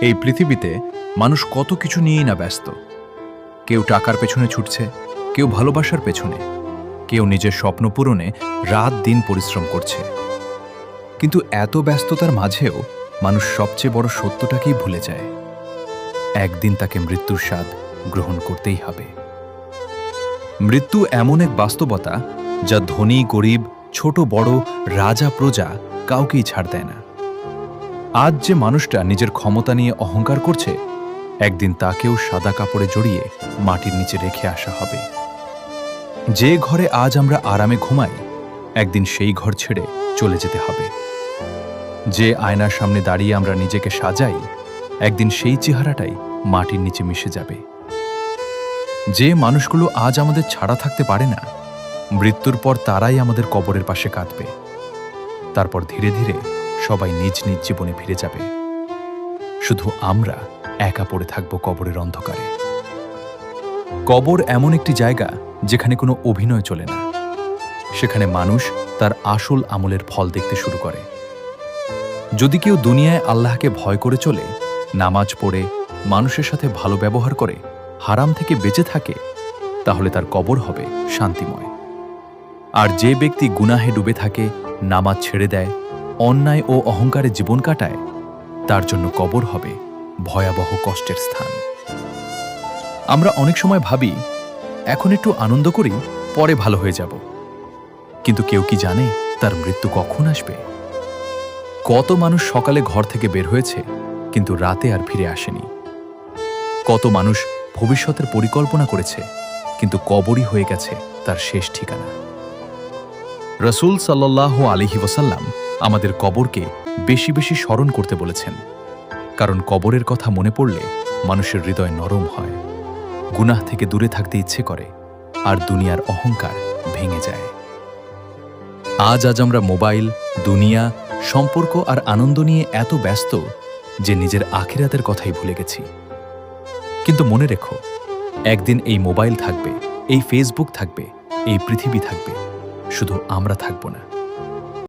এই পৃথিবীতে মানুষ কত কিছু নিয়েই না ব্যস্ত। কেউ টাকার পেছনে ছুটছে, কেউ ভালোবাসার পেছনে, কেউ নিজের স্বপ্ন পূরণে রাত দিন পরিশ্রম করছে। কিন্তু এত ব্যস্ততার মাঝেও মানুষ সবচেয়ে বড় সত্যটাকেই ভুলে যায়। একদিন তাকে মৃত্যুর স্বাদ গ্রহণ করতেই হবে। মৃত্যু এমন এক বাস্তবতা যা ধনী গরিব, ছোট বড়, রাজা প্রজা কাউকেই ছাড় দেয় না। আজ যে মানুষটা নিজের ক্ষমতা নিয়ে অহংকার করছে, একদিন তাকেও সাদা কাপড়ে জড়িয়ে মাটির নিচে রেখে আসা হবে। যে ঘরে আজ আমরা আরামে ঘুমাই, একদিন সেই ঘর ছেড়ে চলে যেতে হবে। যে আয়নার সামনে দাঁড়িয়ে আমরা নিজেকে সাজাই, একদিন সেই চেহারাটাই মাটির নিচে মিশে যাবে। যে মানুষগুলো আজ আমাদের ছাড়া থাকতে পারে না, মৃত্যুর পর তারাই আমাদের কবরের পাশে কাঁদবে। তারপর ধীরে ধীরে সবাই নিজ নিজ জীবনে ফিরে যাবে। শুধু আমরা একা পড়ে থাকব কবরের অন্ধকারে। কবর এমন একটি জায়গা যেখানে কোনো অভিনয় চলে না। সেখানে মানুষ তার আসল আমলের ফল দেখতে শুরু করে। যদি কেউ দুনিয়ায় আল্লাহকে ভয় করে চলে, নামাজ পড়ে, মানুষের সাথে ভালো ব্যবহার করে, হারাম থেকে বেঁচে থাকে, তাহলে তার কবর হবে শান্তিময়। আর যে ব্যক্তি গুনাহে ডুবে থাকে, নামাজ ছেড়ে দেয়, অন্যায় ও অহংকারে জীবন কাটায়, তার জন্য কবর হবে ভয়াবহ কষ্টের স্থান। আমরা অনেক সময় ভাবি, এখন একটু আনন্দ করি, পরে ভালো হয়ে যাব। কিন্তু কেউ কি জানে তার মৃত্যু কখন আসবে? কত মানুষ সকালে ঘর থেকে বের হয়েছে, কিন্তু রাতে আর ফিরে আসেনি। কত মানুষ ভবিষ্যতের পরিকল্পনা করেছে, কিন্তু কবরই হয়ে গেছে তার শেষ ঠিকানা। রাসূল সাল্লাল্লাহু আলাইহি ওয়াসাল্লাম আমাদের কবরকে বেশি বেশি স্মরণ করতে বলেছেন, কারণ কবরের কথা মনে পড়লে মানুষের হৃদয় নরম হয়, গুনাহ থেকে দূরে থাকতে ইচ্ছে করে, আর দুনিয়ার অহংকার ভেঙে যায়। আজ আমরা মোবাইল, দুনিয়া, সম্পর্ক আর আনন্দ নিয়ে এত ব্যস্ত যে নিজের আখিরাতের কথাই ভুলে গেছি। কিন্তু মনে রেখো, একদিন এই মোবাইল থাকবে, এই ফেসবুক থাকবে, এই পৃথিবী থাকবে, শুধু আমরা থাকব না।